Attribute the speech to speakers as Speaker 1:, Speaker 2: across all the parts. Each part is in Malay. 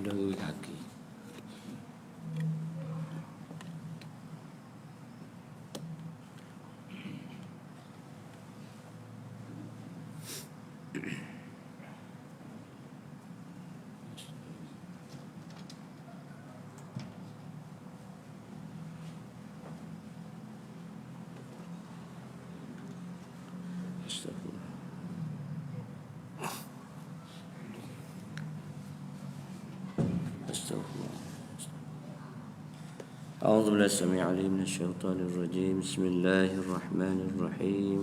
Speaker 1: Ada gigi kaki. أعوذ بالله السميع العليم من الشيطان الرجيم بسم الله الرحمن الرحيم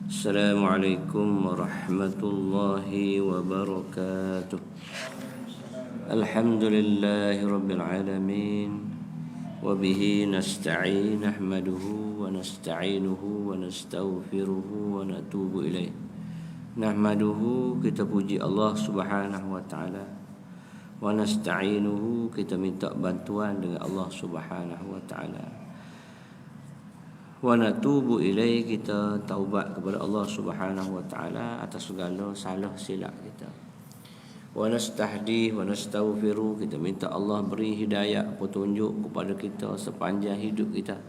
Speaker 1: السلام عليكم ورحمة الله وبركاته الحمد لله رب العالمين وبه نستعين نحمده ونستعينه ونستغفره ونتوب إليه نحمده kita puji Allah Subhanahu wa taala wa nasta'inuhu kita minta bantuan dengan Allah Subhanahu wa taala wa natubu ilaih kita taubat kepada Allah Subhanahu wa taala atas segala salah silap kita wa nastahdi wa nastaghfiru kita minta Allah beri hidayah petunjuk kepada kita sepanjang hidup kita.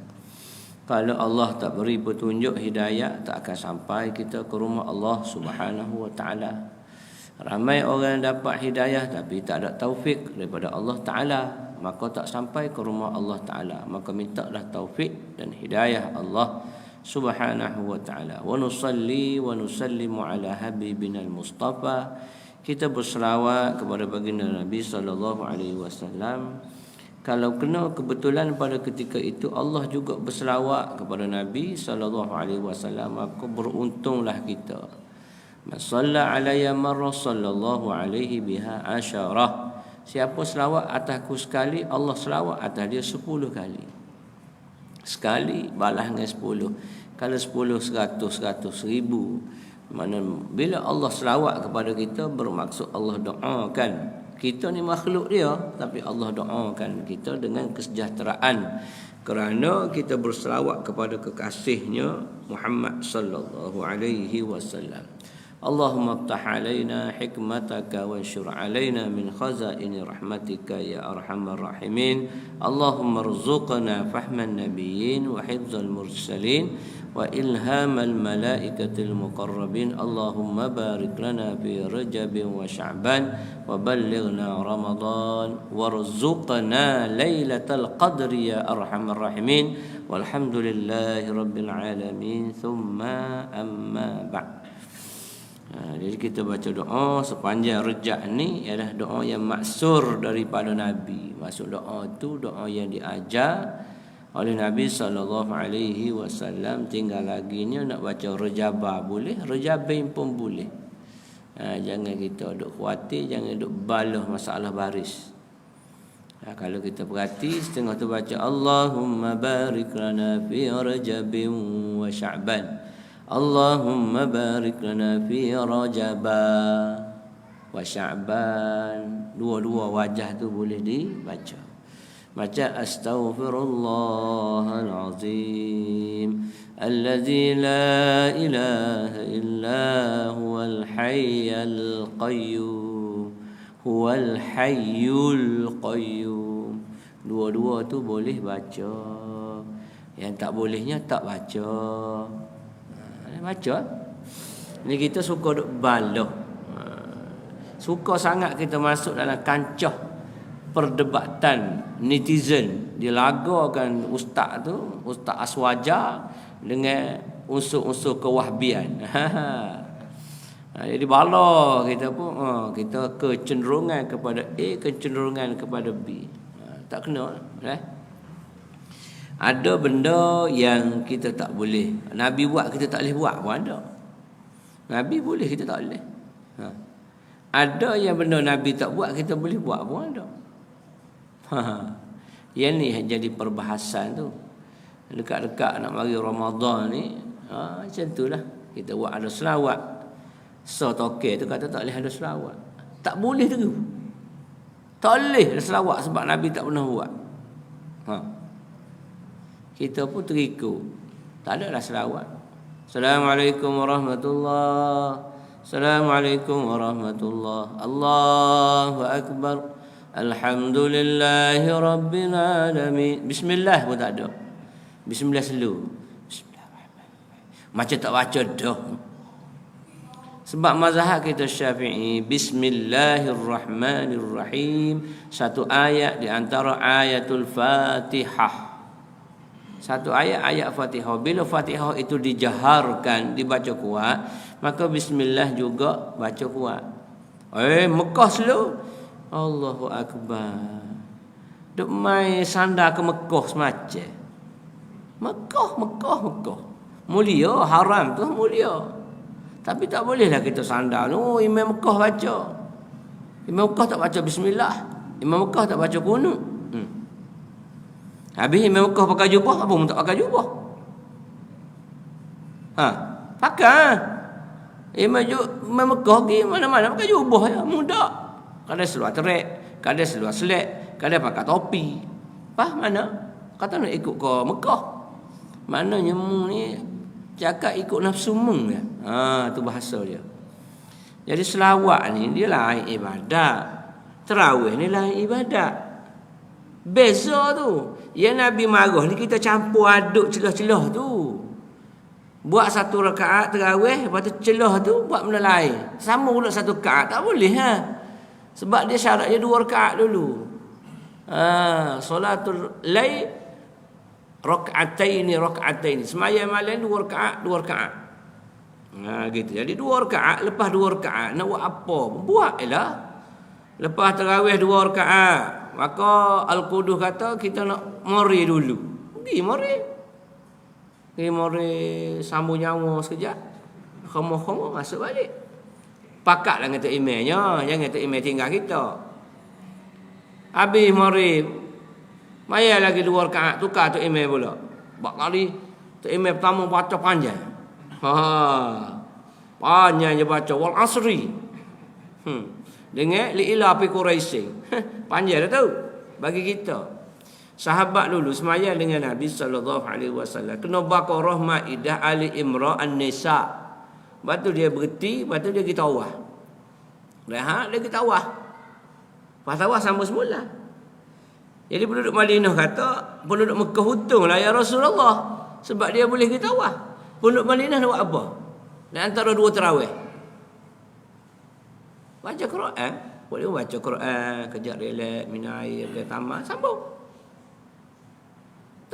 Speaker 1: Kalau Allah tak beri petunjuk hidayah tak akan sampai kita ke rumah Allah Subhanahu wa taala. Ramai orang dapat hidayah tapi tak ada taufik daripada Allah Ta'ala, maka tak sampai ke rumah Allah Ta'ala. Maka mintalah taufik dan hidayah Allah Subhanahu wa Ta'ala. Wa nusalli wa nusallimu ala habibina al-Mustafa. Kita berselawat kepada baginda Nabi sallallahu alaihi wasallam. Kalau kena kebetulan pada ketika itu Allah juga berselawat kepada Nabi sallallahu alaihi wasallam, maka beruntunglah kita. Man shalla alayya marra sallallahu alaihi biha asyarah. Siapa selawat atasku sekali, Allah selawat atas dia 10 kali. Sekali balas dengan 10. Kalau 10 100 1000. Mana bila Allah selawat kepada kita bermaksud Allah doakan. Kita ni makhluk dia tapi Allah doakan kita dengan kesejahteraan kerana kita berselawat kepada kekasihnya Muhammad sallallahu alaihi wasallam. Allahumma aftah alaina hikmataka wa anshur alaina min khazaini rahmatika ya arhamar rahimin. Allahumma rzuqna fahman nabiyyin wa hifzal mursalin wa ilhamal malaikatil muqarrabin. Allahumma barik lana fi Rajab wa Sya'ban wa ballighna Ramadan warzuqna lailatal qadri ya arhamar rahimin. Walhamdulillahi rabbil alamin. Thumma amma ba'd. Jadi kita baca doa sepanjang Rejab ni ialah doa yang maksur daripada Nabi. Maksud doa tu doa yang diajar oleh Nabi sallallahu alaihi wasallam. Tinggal laginya nak baca Rejabah boleh, Rejabin pun boleh. Jangan kita duk khawatir, jangan duk balah masalah baris. Kalau kita perhati setengah tu baca Allahumma barik lana fi Rajabin wa Sya'ban. Allahumma barik lana fi Rajab wa Sya'ban. Dua-dua wajah tu boleh dibaca. Baca astaghfirullahal azim allazi la ilaha illa huwal hayyul qayyum huwal hayyul qayyum. Dua-dua tu boleh baca. Yang tak bolehnya tak baca. Baca. Ni kita suka duk baloh. Suka sangat kita masuk dalam kancah perdebatan netizen. Dia lagakan ustaz tu, Ustaz Aswaja dengan unsur-unsur kewahbian. Jadi bala kita pun kita kecenderungan kepada A, kecenderungan kepada B. Tak kena Ada benda yang kita tak boleh. Nabi buat kita tak boleh buat pun ada. Nabi boleh kita tak boleh. Ada yang benda Nabi tak buat kita boleh buat pun ada. Yang ni jadi perbahasan tu. Dekat-dekat nak mari Ramadan ni, macam itulah. Kita buat ada selawat. So tokek tu kata tak boleh ada selawat. Tak boleh tu. Tak boleh ada selawat sebab Nabi tak pernah buat. Kita pun terikut. Tak ada lah selawat. Assalamualaikum warahmatullahi. Assalamualaikum warahmatullahi. Allahu akbar. Alhamdulillahi Rabbil Alamin. Bismillah pun tak ada. Bismillah selalu. Bismillahirrahmanirrahim. Macam tak baca dah. Sebab mazhab kita Syafi'i, Bismillahirrahmanirrahim, satu ayat di antara ayatul Fatihah. Satu ayat Fatihah. Bila Fatihah itu dijaharkan, dibaca kuat, maka Bismillah juga baca kuat. Mekah selalu. Allahu Akbar. Duk mai sandar ke Mekah semacam. Mekah. Mulia, haram tu mulia. Tapi tak bolehlah kita sandar. Imam Mekah baca. Imam Mekah tak baca Bismillah. Imam Mekah tak baca kunut. Habis Imam Mekah pakai jubah, apa pun tak pakai jubah. Pakai. Imam Mekah pergi mana-mana pakai jubah ya, mudah. Kadang seluar terek, kadang seluar selek, kadang pakai topi. Mana? Kata nak ikut ke Mekah. Maknanya ni cakap ikut nafsu mung ya. Tu bahasa dia. Jadi selawat ni dia lain ibadat. Tarawih ni lain ibadat. Beza tu. Yang Nabi marah ni kita campur aduk celah-celah tu. Buat satu rakaat tarawih, lepas tu celah tu buat benda lain. Sama pula satu rakaat tak boleh Sebab dia syarat dia 2 rakaat dulu. Solatul lail raka'ataini. Sembahyang malam 2 rakaat. Gitu. Jadi 2 rakaat, lepas 2 rakaat nak buat apa? Buatlah. Lepas tarawih 2 rakaat, maka Al-Qudus kata kita nak mori dulu. Pergi mori sambung nyawa sekejap. Khomo masuk balik. Pakatlah kata emailnya, jangan kata email tinggal kita. Habis mori maya lagi 2 rakaat, tukar tu email pula. Bak kali tu email pertama baca panjang. Panjang je baca wal asri. Dengar li ila fi quraisy. Panjang dah tahu bagi kita. Sahabat dulu semaya dengan Nabi sallallahu alaihi wasallam. Kena Baqarah, Maidah, Ali Imran, An-Nisa. Lepas tu dia berhenti, lepas tu dia pergi tawaf. Rehat, dia pergi tawaf. Pas tawaf sambung semula. Jadi penduduk Madinah kata, penduduk Mekah untunglah ya Rasulullah. Sebab dia boleh pergi tawaf. Penduduk Madinah nak buat apa? Di antara 2 tarawih. Baca Quran. Boleh baca Quran, kejap relax, minum air, ke tamat, sambung.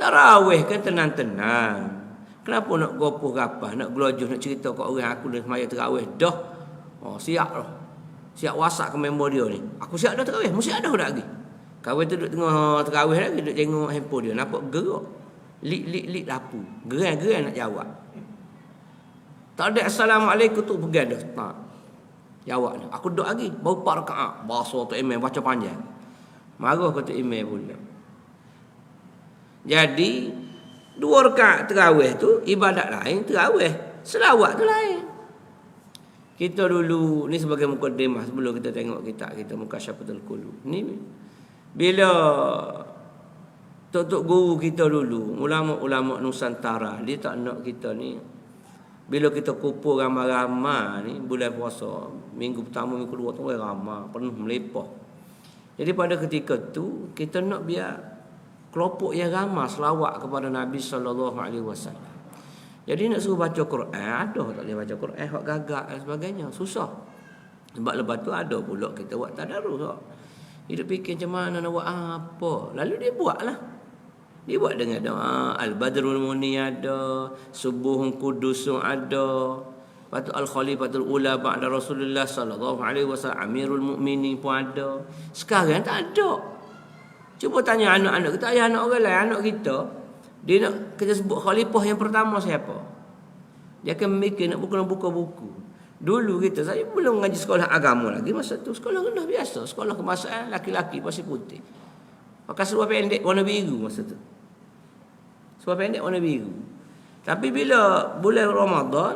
Speaker 1: Tarawih kan tenang-tenang. Kenapa nak gopoh gapah, nak gelojoh, nak cerita kat orang aku dah semaya tarawih dah. Siap dah. Siap WhatsApp ke member dia ni. Aku siap dah tarawih, mesti ada dah lagi. Kawan tu duduk tengah tarawih lagi, duduk tengok handphone dia, nampak gerak. Lik lapu. Geran nak jawab. Tak ada assalamualaikum tu pegang dah. Tak. Jawab dah. Aku duduk lagi, baru 4 rakaat. Bahasa tu email baca panjang. Marah kata email pula. Jadi 2 rakaat tarawih tu ibadat lain, tarawih selawat tu lain. Kita dulu ni sebagai mukadimah sebelum kita tengok kita Mukasyaful Qulub. Ni bila tok guru kita dulu, ulama-ulama Nusantara, dia tak nak kita ni bila kita kumpul ramai-ramai ni bulan puasa, minggu pertama, minggu kedua tu ramai, penuh melepah. Jadi pada ketika tu kita nak biar kelompok yang ramai selawat kepada Nabi sallallahu alaihi wasallam. Jadi nak suruh baca Quran, ada tak boleh baca Quran, hak gagak dan sebagainya, susah. Sebab lepas tu ada pula kita buat tadarus. Hidup fikir macam mana nak buat apa. Lalu dia buatlah. Dia buat dengan doa Al-Badrul Muni ada, Subuhun Qudusun ada, lepas tu Al-Khalifatul Ula ba'da Rasulullah sallallahu alaihi wasallam, Amirul Mukminin pun ada. Sekarang tak ada. Cuba tanya anak-anak kita, anak orang lain, anak kita, dia nak kita sebut khalifah yang pertama siapa? Dia akan mikir nak buka buku. Dulu kita, saya belum mengaji sekolah agama lagi masa tu, sekolah rendah biasa, sekolah kebangsaan laki-laki pasir putih. Pakai seluar pendek warna biru masa tu. Seluar pendek warna biru. Tapi bila bulan Ramadan,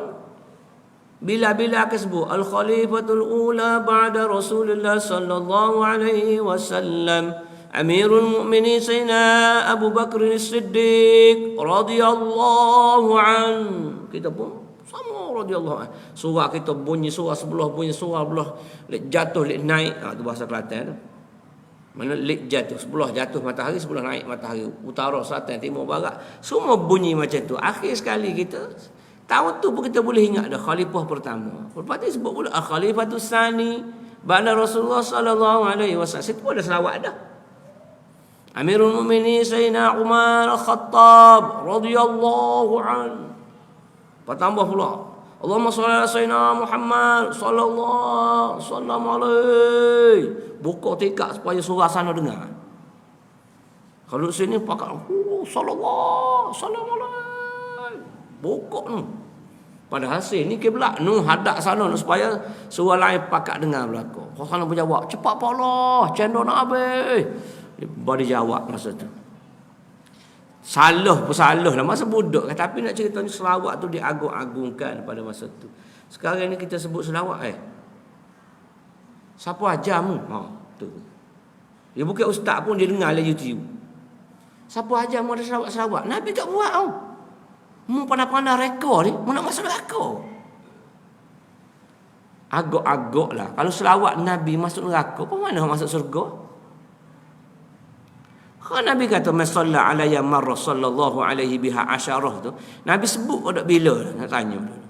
Speaker 1: bila akan sebut Al-Khalifatul Ula ba'da Rasulullah sallallahu alaihi wasallam, Amirul Mukminin Sayyidina Abu Bakr As-Siddiq radhiyallahu an. Kita pun sama radhiyallahu an. Surah kita bunyi surah sebelah, bunyi surah belah, lek jatuh lek naik. Tu bahasa Kelantan tu. Mana lik jatuh, sebelah jatuh matahari, sebelah naik matahari, utara, selatan, timur, barat, semua bunyi macam tu. Akhir sekali kita tahun tu pun kita boleh ingat dah khalifah pertama. Lepas tu sebut pula khalifatus tsani ba'da Rasulullah sallallahu alaihi wasallam. Situ ada selawat dah. Amirul Mukminin Sayyidina Umar Al-Khattab radhiyallahu an. Tambah pula Allahumma shalli ala sayyidina Muhammad sallallahu alaihi. Buka tikak supaya surah sana dengar. Kalau sini pakai sallallahu alaihi. Buka tu. Padahal sini kiblat nu hadap sana supaya surah lain pakat dengar belaka. Kau sana berjawab, cepat pak Allah, cendol nak habis. Bagi jawab masa tu. Salah pun salah lah masa budak kan. Tapi nak cerita ni selawat tu diagung-agungkan pada masa tu. Sekarang ni kita sebut selawat siapa ajar mu? Tu. Dia bukan ustaz pun dia dengar lah YouTube. Siapa ajar mu ada selawat-selawat? Nabi tak buat tau. Mu pandai-pandai reka ni, mu nak masuk neraka. Agak-agak lah. Kalau selawat Nabi masuk neraka, apa mana masuk surga? Kalau Nabi kata masalla alayya marra sallallahu alaihi biha asyarah tu, Nabi sebut pada bila nak tanya dulu.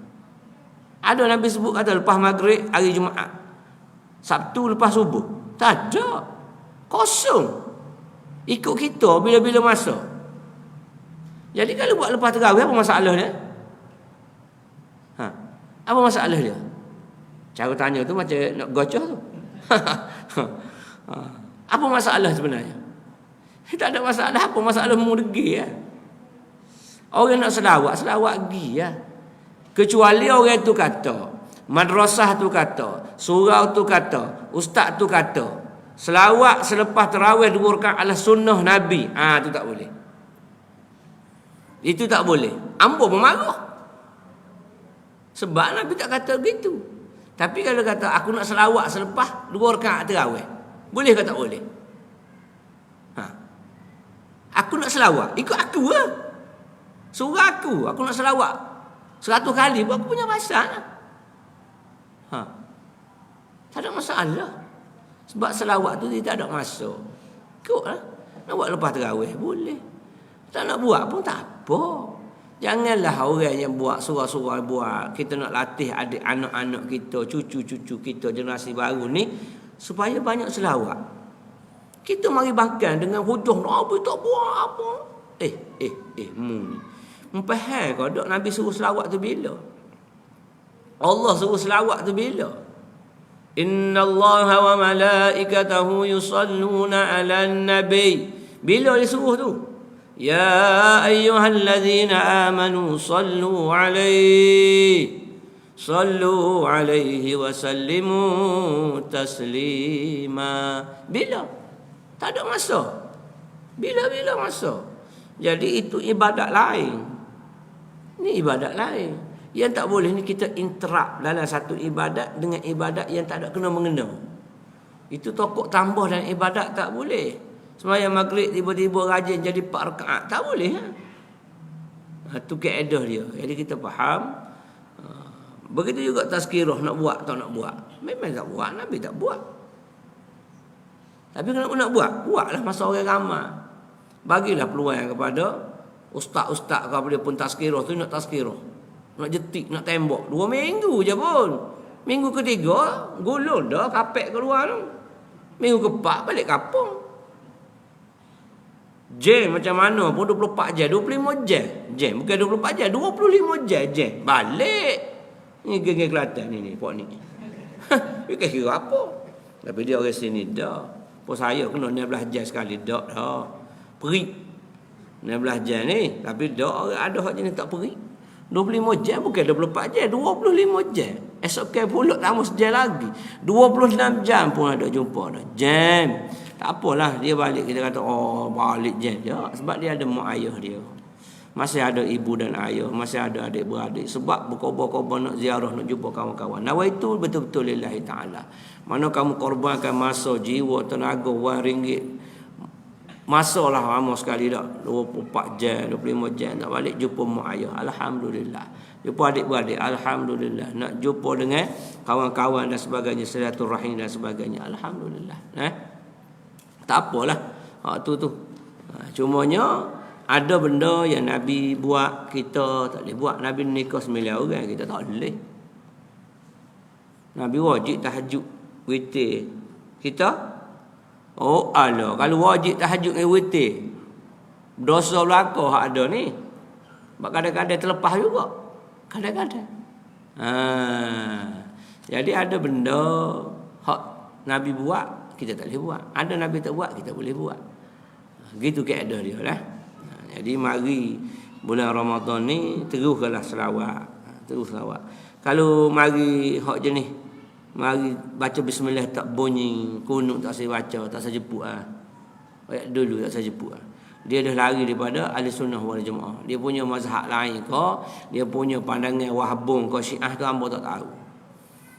Speaker 1: Ada Nabi sebut kata lepas maghrib hari Jumaat. Sabtu lepas subuh. Tak ada. Kosong. Ikut kita bila-bila masa. Jadi kalau buat lepas tarawih apa masalah dia? Apa masalah dia? Cara tanya tu macam nak gocoh tu. Apa masalah sebenarnya? Tak ada masalah. Apa masalah mu degi ya? Orang nak selawat pergi ya. Kecuali orang tu kata, madrasah tu kata, surau tu kata, ustaz tu kata, selawat selepas tarawih 2 rakaat adalah sunnah Nabi. Tu tak boleh. Itu tak boleh. Ambo memarah. Sebab Nabi tak kata begitu. Tapi kalau kata aku nak selawat selepas 2 rakaat tarawih, boleh ke tak boleh? Aku nak selawat, ikut aku lah. Suruh aku nak selawat 100 kali pun aku punya pasal lah. Tak ada masalah. Sebab selawat tu dia tak ada masa. Ikut lah. Nak buat lepas tarawih boleh. Tak nak buat pun tak apa. Janganlah orang yang buat surah-surah buat. Kita nak latih adik anak-anak kita, cucu-cucu kita, generasi baru ni supaya banyak selawat. Kita mari bahkan dengan hujung Nabi tak buat apa. Mu ni. Faham kau dok Nabi suruh selawat tu bila? Allah suruh selawat tu bila? Innallaha wa malaikatahu yusalluna 'alan nabi. Bila dia suruh tu? Ya ayyuhallazina amanu sallu 'alaihi wa sallimu taslima. Bila? Tak ada masa. Bila-bila masa. Jadi itu ibadat lain. Ini ibadat lain. Yang tak boleh ni kita interrupt dalam satu ibadat dengan ibadat yang tak ada kena-mengena. Itu tokok tambah dan ibadat tak boleh. Sembahyang maghrib tiba-tiba rajin jadi 4 rakaat. Tak boleh. Itu kaedah dia. Jadi kita faham. Begitu juga tazkirah nak buat atau nak buat. Memang tak buat. Nabi tak buat. Tapi kalau nak buatlah masa orang ramai. Bagilah peluang kepada ustaz-ustaz kepada pun tazkirah tu nak tazkirah. Nak jetik, nak tembak. 2 minggu je pun. Minggu ketiga, gulung dah kapek keluar tu. Minggu keempat balik kampung. Jam macam mana pun 24 jam, 25 jam. Jam bukan 24 jam, 25 jam. Balik. Ni geng-geng Kelantan ni, pok ni. Dia kira apa? Tapi dia orang sini dah. Pun saya kena 16 jam sekali dak dah. Perik. 16 jam ni, tapi dak ada hak jenis tak perik. 25 jam bukan 24 jam, 25 jam. Esok kan pula tambah sejam lagi. 26 jam pun ada jumpa dah. Jam. Tak apalah dia balik kita kata balik jam dia sebab dia ada mak ayah dia. Masih ada ibu dan ayah, masih ada adik-beradik. Sebab berkobar-kobar nak ziarah, nak jumpa kawan-kawan. Nawaitu betul-betul lillahi ta'ala. Mana kamu korbankan masa, jiwa, tenaga, wang ringgit. Masalah lama sekali dah. 24 jam, 25 jam. Nak balik jumpa mak ayah. Alhamdulillah. Jumpa adik-beradik. Alhamdulillah. Nak jumpa dengan kawan-kawan dan sebagainya. Silaturahim dan sebagainya. Alhamdulillah. Tak apalah. Tu. Cumanya ada benda yang Nabi buat kita tak boleh buat. Nabi nikah 9 orang, kita tak boleh. Nabi wajib tahajud witir. Kita alah, kalau wajib tahajud dengan witir, dosa belaka hak ada ni. Sebab kadang-kadang terlepas juga. Kadang-kadang. Jadi ada benda hak Nabi buat, kita tak boleh buat. Ada Nabi tak buat, kita boleh buat. Gitu keadaan dia lah. Jadi mari bulan Ramadan ni teruslah selawat. Terus selawat. Kalau mari hak jenis, mari baca bismillah tak bunyi, kunut tak saya baca, tak saya jeput Ayat dulu tak saya jeput Dia dah lari daripada ahli sunnah wal jamaah. Dia punya mazhab lain ke, dia punya pandangan wahbung ke Syiah tu hamba tak tahu.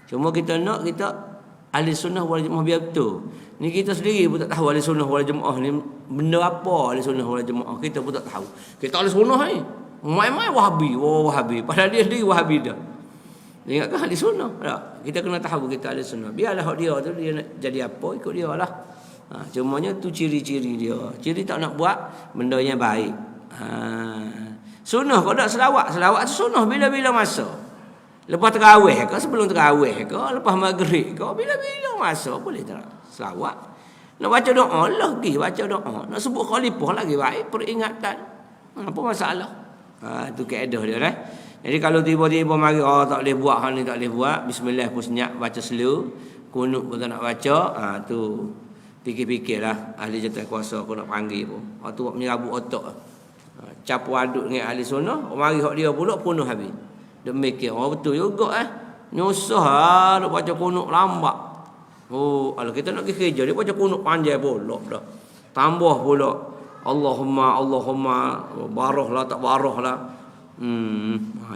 Speaker 1: Cuma kita nak kita ahli sunnah wal jamaah biar betul. Ni kita sendiri pun tak tahu ahli sunnah wal jamaah ni benda apa ahli sunnah wal jamaah. Kita pun tak tahu. Kita ahli sunnah ni mai-mai wahabi, wahabi. Padahal dia sendiri wahabi dah. Dia ingatkan ahli sunnah. Tak. Kita kena tahu kita ahli sunnah. Biarlah hak dia tu dia nak jadi apa ikut dia lah. Cumanya tu ciri-ciri dia. Ciri tak nak buat benda yang baik. Sunnah kau tak selawat. Selawat tu sunnah bila-bila masa. Lepas tarawih ke, sebelum tarawih ke, lepas maghrib ke, bila-bila masa boleh tak selawat. Nak baca doa lagi, baca doa. Nak sebut khalifah lagi baik, peringatan. Apa masalah? Tu kaedah dia lah. Jadi kalau tiba-tiba mari tak boleh buat hal ni, tak boleh buat, bismillah pun senyap baca slow, kunut pun tak nak baca, tu fikir-fikirlah ahli jatuh kuasa aku nak panggil pun. Tu buat menyerabut otak. Capu aduk dengan ahli sunnah, mari hak dia pula penuh habis. Dia mikir, betul juga nyusah nak baca kunut lambat. Kalau kita nak pergi kerja, dia baca kunut panjang pula dah. Tambah pula Allahumma barahlah tak barahlah.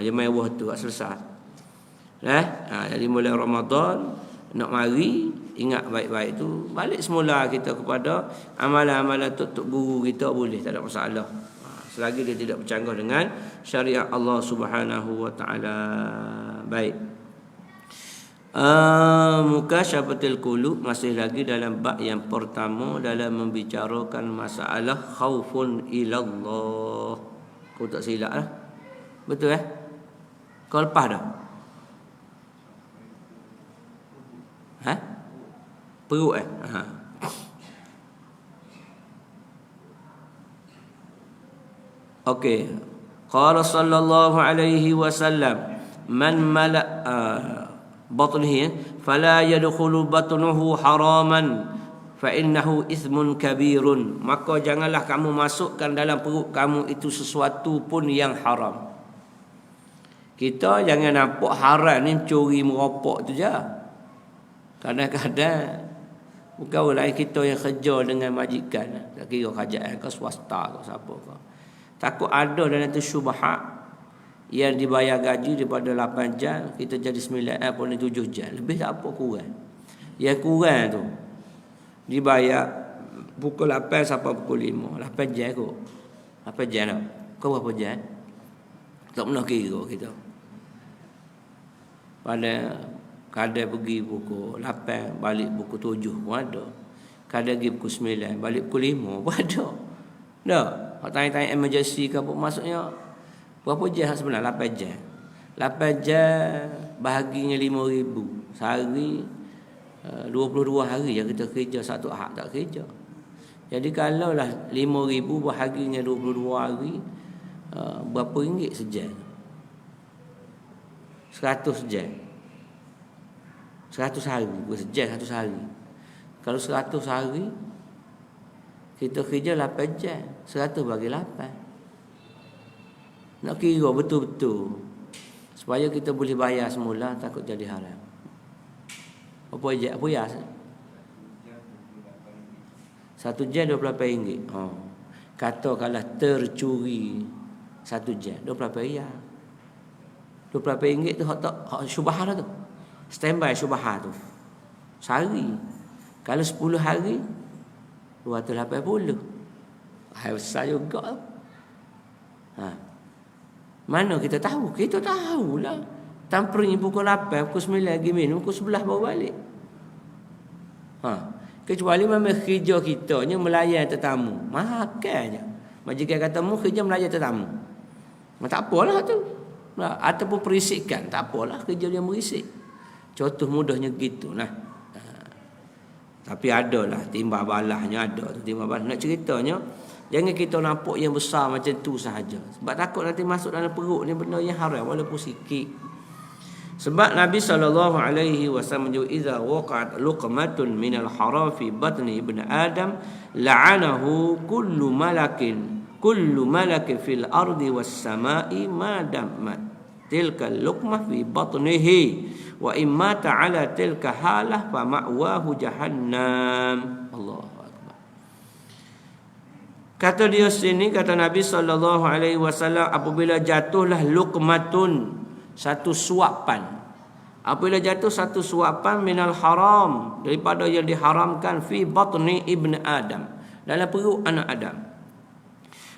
Speaker 1: Yang mewah tu tak selesai. Jadi mulai Ramadan nak mari ingat baik-baik tu, balik semula kita kepada amalan-amalan tok guru kita boleh, tak ada masalah. Selagi dia tidak bercanggah dengan syariat Allah Subhanahu wa taala. Baik. Mukasyafatul qulub masih lagi dalam bab yang pertama dalam membicarakan masalah khaufun ilallah. Kau tak silap lah. Betul Kau lepas dah? Perut Okey. Qala sallallahu alaihi wasallam man batnihi fala yadkhulu batnuhu haraman fa innahu ithmun kabirun. Maka janganlah kamu masukkan dalam perut kamu itu sesuatu pun yang haram. Kita jangan nampak haram ni curi merokok tu je. Kadang-kadang bukan lain kita yang kerja dengan majikan, tak kira kerajaan ke swasta ke siapa ke. Takut ada dalam tu syubhat yang dibayar gaji daripada 8 jam, kita jadi 9.7 jam. Lebih tak apa kurang. Yang kurang tu dibayar pukul 8 sampai pukul 5. 8 jam kot. 8 jam tak? Kau berapa jam? Tak pernah kira kita. Pada kadang pergi pukul 8, balik pukul 7 pun ada. Kadang pergi pukul 9, balik pukul 5 pun ada. Tak? Kalau tanya-tanya emergency ke apa, maksudnya berapa jam sebenarnya? 8 jam. 8 jam bahaginya 5,000. Sehari 22 hari yang kita kerja, satu ahad tak kerja. Jadi kalau lah 5,000 bahaginya 22 hari, berapa ringgit sejam? 100 jam. 100 hari, bukan sejam, 100 hari. Kalau 100 hari, kita kerja 8 jam. 100 bagi 8. Nak kira betul-betul. Supaya kita boleh bayar semula, takut jadi haram. Apa jam? Apa ya? 1 jam RM28. Katakanlah tercuri 1 jam, RM28. RM28 tu hak syubhah tu. Standby syubhah tu. Sehari. Kalau 10 hari 280. Hai besar juga. Mana kita tahu? Kita tahulah. Tampering pukul 8, pukul 9 lagi minum, pukul 11 baru balik. Kecuali memang kerja kita ni melayan tetamu. Makan je. Majikan kata mu kerja melayan tetamu. Tak apalah tu. Ataupun perisikan, tak apalah kerja dia merisik. Contoh mudahnya gitulah. Tapi adalah timbal balahnya ada tu timbal balah. Nak ceritanya jangan kita nampak yang besar macam tu sahaja. Sebab takut nanti masuk dalam perut ni benda yang haram walaupun sikit. Sebab Nabi SAW menyebut idza waqa'at luqmatun minal haram fi batni ibn Adam la'anahu kullu malakin fil ardi was sama'i ma dammat tilka luqmah fi batnihi wa imma ta'ala tilka halah fa ma'wahu jahannam. Allahu akbar. Kata dia sini, kata Nabi SAW, apabila jatuhlah luqmatun, satu suapan. Apabila jatuh satu suapan minal haram, daripada yang diharamkan, fi batni ibn Adam, dalam perut anak Adam.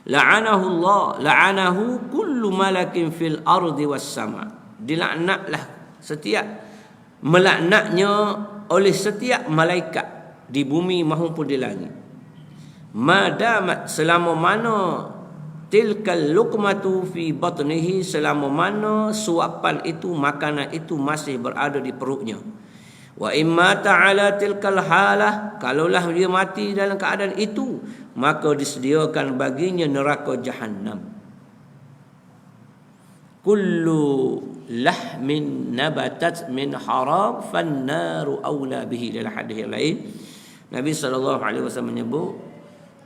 Speaker 1: La'anahu Allah, la'anahu kullu malakin fil ardi was sama. Dilaknatlah setiap, melaknatnya oleh setiap malaikat di bumi maupun di langit. Madamat, selama mana tilkal luqmatu fi batnihi, selama mana suapan itu, makanan itu masih berada di perutnya. Wa imma ta'ala tilkal halah, kalaulah dia mati dalam keadaan itu, maka disediakan baginya neraka jahannam. Kullu lahmin nabatat min haram fannaru awla bihi. Dalam hadis yang lain Nabi SAW menyebut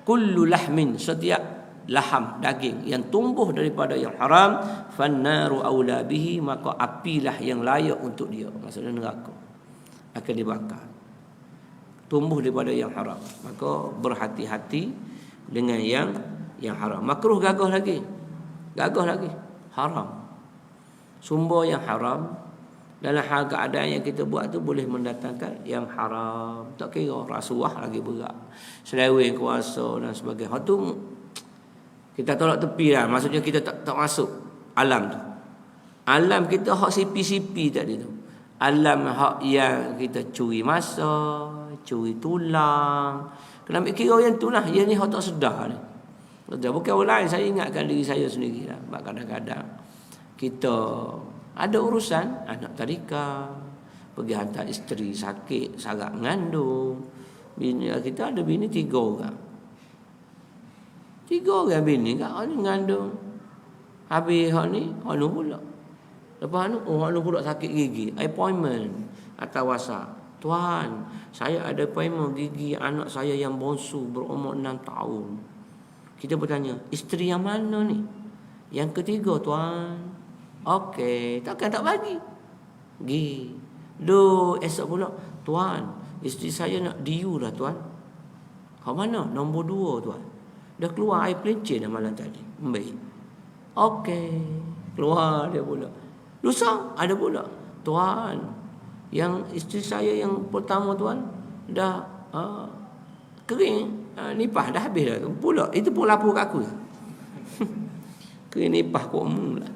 Speaker 1: kullu lahmin, setiap laham daging yang tumbuh daripada yang haram, fannaru awla bihi, maka apilah yang layak untuk dia, maksudnya neraka akan dibakar. Tumbuh daripada yang haram, maka berhati-hati dengan yang haram. Makruh gagah lagi haram, sumber yang haram. Dalam hal keadaan yang kita buat tu boleh mendatangkan yang haram. Tak kira rasuah lagi berat, seleweng kuasa dan sebagainya. Hal tu kita tolak tepi lah. Maksudnya kita tak masuk alam tu. Alam kita hak sipi-sipi tadi tu. Alam hak yang kita curi masa, curi tulang. Kena ambil kira yang tu lah. Yang ni hak tak sedar ni. Bukan orang lain, saya ingatkan diri saya sendiri lah. Sebab kadang-kadang kita ada urusan anak tadika, pergi hantar isteri sakit, sarak mengandung. Bini kita ada bini 3 orang. 3 orang bini kat ni mengandung. Habis hak ni anu pula. Lepas anu anu pula sakit gigi. Appointment atas WhatsApp. Tuan, saya ada appointment gigi anak saya yang bongsu berumur 6 tahun. Kita bertanya, isteri yang mana ni? Yang ketiga tuan. Okey, takkan tak bagi. Gi. Esok pula, tuan, isteri saya nak diu dah tuan. Hak mana? Nombor 2 tuan. Dah keluar air pelincin dah malam tadi. Baik. Okey, keluar dia pula. Lusa ada pula. Tuan, yang isteri saya yang pertama tuan dah kering, nipah dah habis dah. Pula itu pun lapor kat aku. Kering nipah kok mula.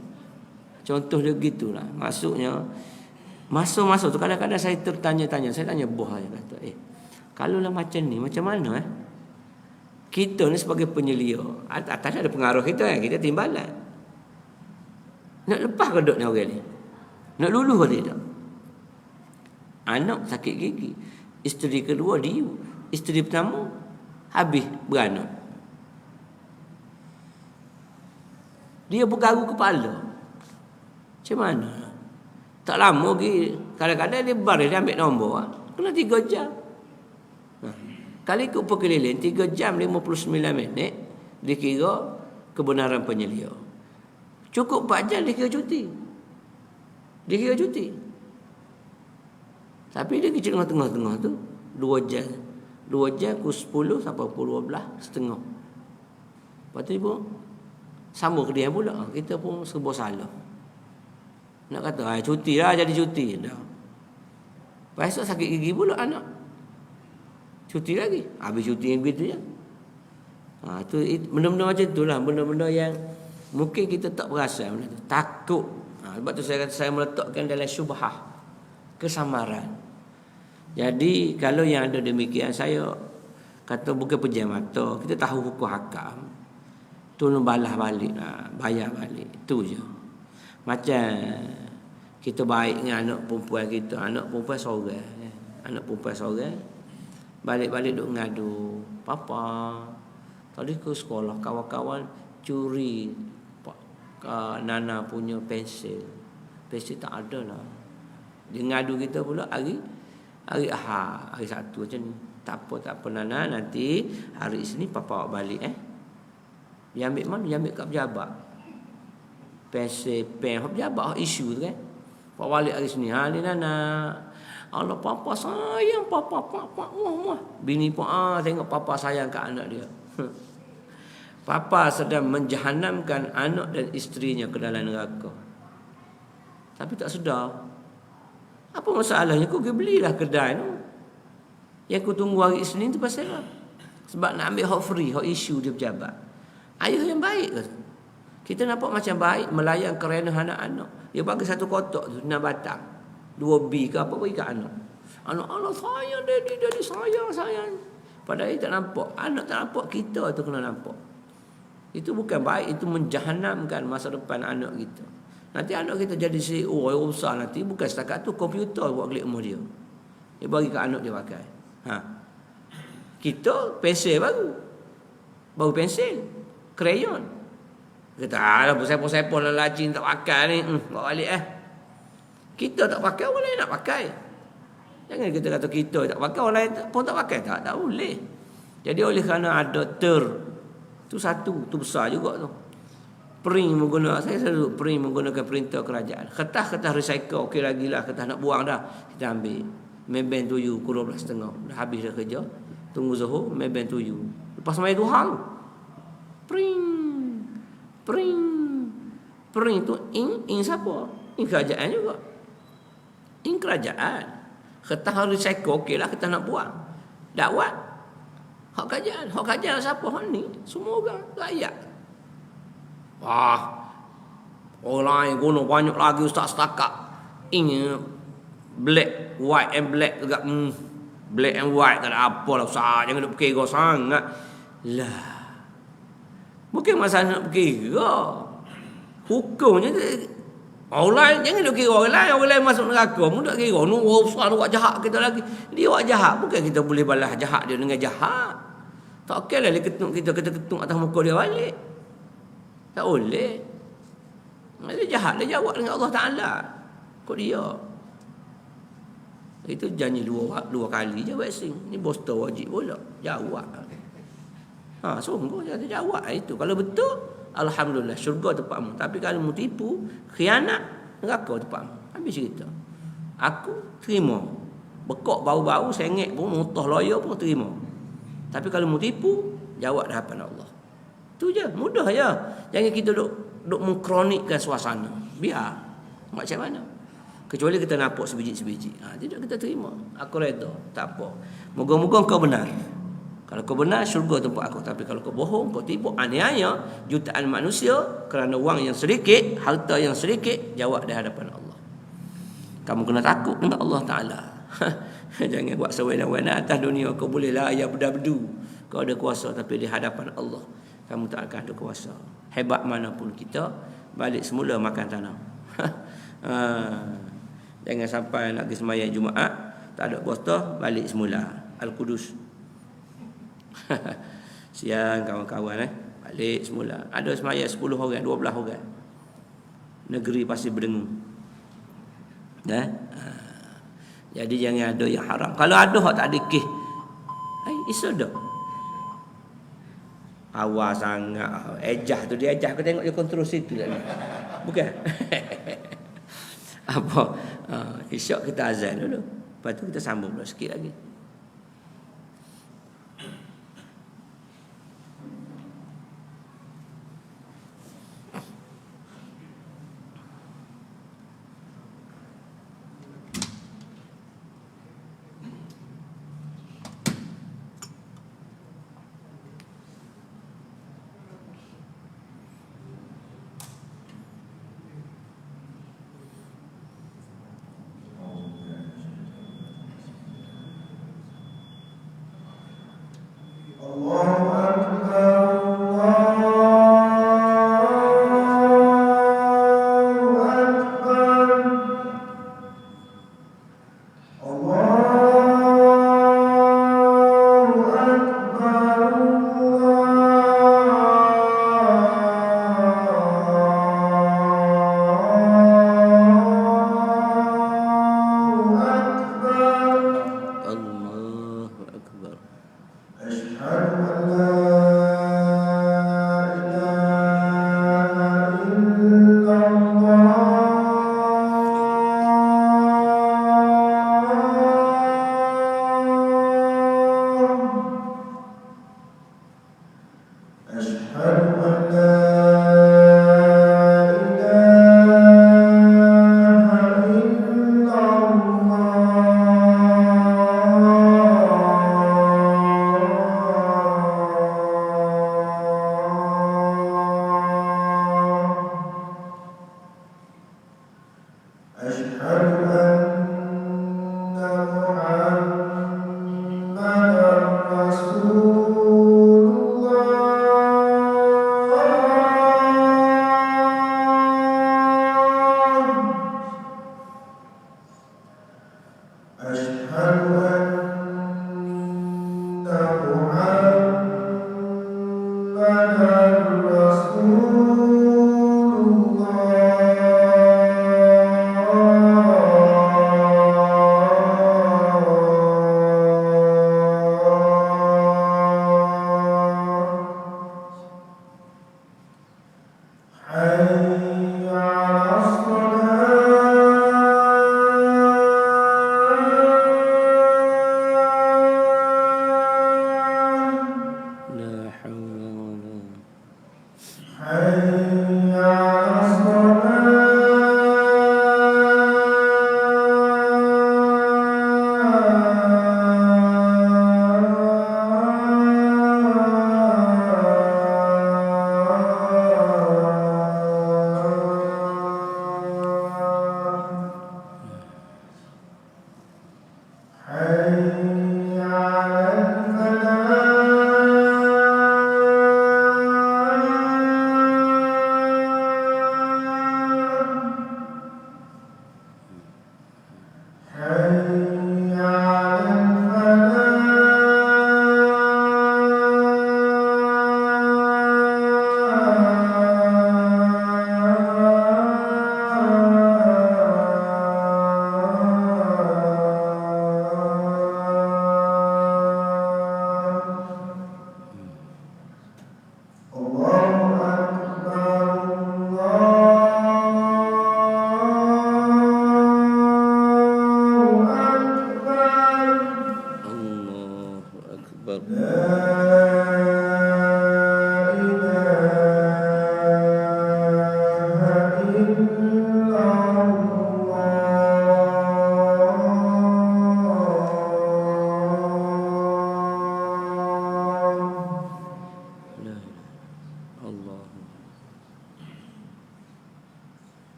Speaker 1: Contoh dia gitulah. Maksudnya masa-masa tu kadang-kadang saya tertanya-tanya. Saya tanya buah saya kata, kalau lah macam ni, macam mana kita ni sebagai penyelia, atas ada pengaruh kita kita timbalan. Nak lepas ke duk ni orang ni? Nak luluh ke tidak? Anak sakit gigi, isteri kedua diu, isteri pertama habis beranak. Dia bergaru kepala. Macam mana? Tak lama lagi. Kadang-kadang dia baris, dia ambil nombor. Kena 3 jam. Kali ikut perkeliling 3 jam 59 minit dikira kebenaran penyelia. Cukup 4 jam dikira cuti. Tapi dia kecil tengah-tengah tu 2 jam. 2 jam ke 10 sampai pukul 12 setengah. Lepas tu pun sama ke dia pula. Kita pun serba salah. Nak kata cuti lah, jadi cuti dah. Besok sakit gigi pula anak. Cuti lagi. Habis cuti yang begitu je. Tu benda-benda macam itulah, benda-benda yang mungkin kita tak perasan benda tu. Takut. Sebab tu saya kata saya meletakkan dalam syubhah, kesamaran. Jadi kalau yang ada demikian, saya kata bukan pejam mata, kita tahu hukum hakam, tolong balas balik lah, bayar balik, tu je. Macam kita baik dengan anak perempuan kita, anak perempuan seorang, anak perempuan seorang, balik-balik duk ngadu, papa tadi ke sekolah kawan-kawan curi Nana punya pensel tak ada lah. Dia ngadu kita pula hari Ahad, hari Sabtu macam ni. Tak apa Nana, nanti hari Isnin papa bawa balik Dia ambil mana? Dia ambil kat pejabat. Pensel, pen, pejabat isu tu kan. Bawa balik hari Isnin. Ni Nana. Allah papa sayang, papa wah. Bini pun tengok papa sayang kat anak dia. Papa sedang menjahanamkan anak dan isterinya ke dalam neraka. Tapi tak sedar. Apa masalahnya? Kau pergi belilah kedai tu. Yang kau tunggu hari Isnin tu pasal apa? Sebab nak ambil hak free, hak isu dia pejabat. Ayah yang baik ke? Kita nampak macam baik melayan kerana anak-anak. Dia bagi satu kotak tu, nak batang. 2 B ke apa bagi kat anak. Anak Allah sayang daddy sayang. Padahal dia tak nampak. Anak tak nampak, kita tu kena nampak. Itu bukan baik, itu menjahanamkan masa depan anak kita. Nanti anak kita jadi CEO yang besar nanti, bukan setakat tu komputer buat klik umur dia. Dia bagi kat anak dia pakai. Kita pensel baru pensel, krayon. Kita alah pusat-pusat lelaki tak pakai ni, bawa balik Kita tak pakai, orang lain nak pakai. Jangan kita kata kita tak pakai, orang lain pun tak pakai, tak boleh. Jadi oleh kerana ada tu satu, tu besar juga tu. Saya selalu menggunakan printer kerajaan. Kertas recycle okey lagi lah, kertas nak buang dah, kita ambil. Meben tuyu pukul 12.30 dah habis dah kerja. Tunggu Zuhur, meben tuyu. Lepas mai duhang. Print tu ing siapa? Ing kerajaan juga. Ing kerajaan. Kertas recycle okey lah, kita nak buang. Dakwat hak kerajaan siapa? Hak ni semua orang rakyat. Orang lain guna banyak lagi ustaz setakat. Ini black, white and black juga. Black and white tak ada apa lah ustaz. Jangan nak berkira sangat. Lah. Bukan masalah nak berkira. Hukumnya orang lain jangan nak kira orang lain masuk neraka. Mu nak kira. Ustaz buat jahat kita lagi. Dia buat jahat. Bukan kita boleh balas jahat dia dengan jahat. Tak okey lah dia kita ketuk atas muka dia balik. Tak boleh. Dia jahat, dia jawab dengan Allah Ta'ala. Kok dia? Itu janji dua kali je waxing. Ni bostor wajib pula. Jawab. Sungguh dia jawab itu. Kalau betul, alhamdulillah syurga tempatmu. Tapi kalau mu tipu, khianat, neraka tempatmu. Habis cerita. Aku terima. Bekok bau-bau, sengit pun, mutah loya pun terima. Tapi kalau mu tipu, jawab dah hadapan Allah. Tu je, mudah je. Jangan kita duk mengkronikkan suasana. Biar. Macam mana? Kecuali kita nampak sebiji-sebiji. Tidak kita terima. Aku reda. Tak apa. Moga-moga kau benar. Kalau kau benar, syurga tempat aku. Tapi kalau kau bohong, kau tipu, aniaya jutaan manusia kerana wang yang sedikit, harta yang sedikit, jawab di hadapan Allah. Kamu kena takut dengan Allah Ta'ala. Jangan buat sewenang-wenang atas dunia. Kau boleh layak berdu. Kau ada kuasa, tapi di hadapan Allah kamu tak akan ada kuasa. Hebat manapun kita, balik semula makan tanah. Jangan sampai nak pergi sembahyang Jumaat tak ada kuasa, balik semula. Al-Qudus. Siang kawan-kawan balik semula. Ada sembahyang 10 orang, 12 orang. Negeri pasti berdengung. Jadi jangan ada yang haram. Kalau ada hak tak ada kes, isu dah. Awal sangat ejah tu dia ejah. Kau tengok dia kontrol situ lah. Bukan. Apa? Isyak kita azan dulu. Lepas tu kita sambung pula sikit lagi.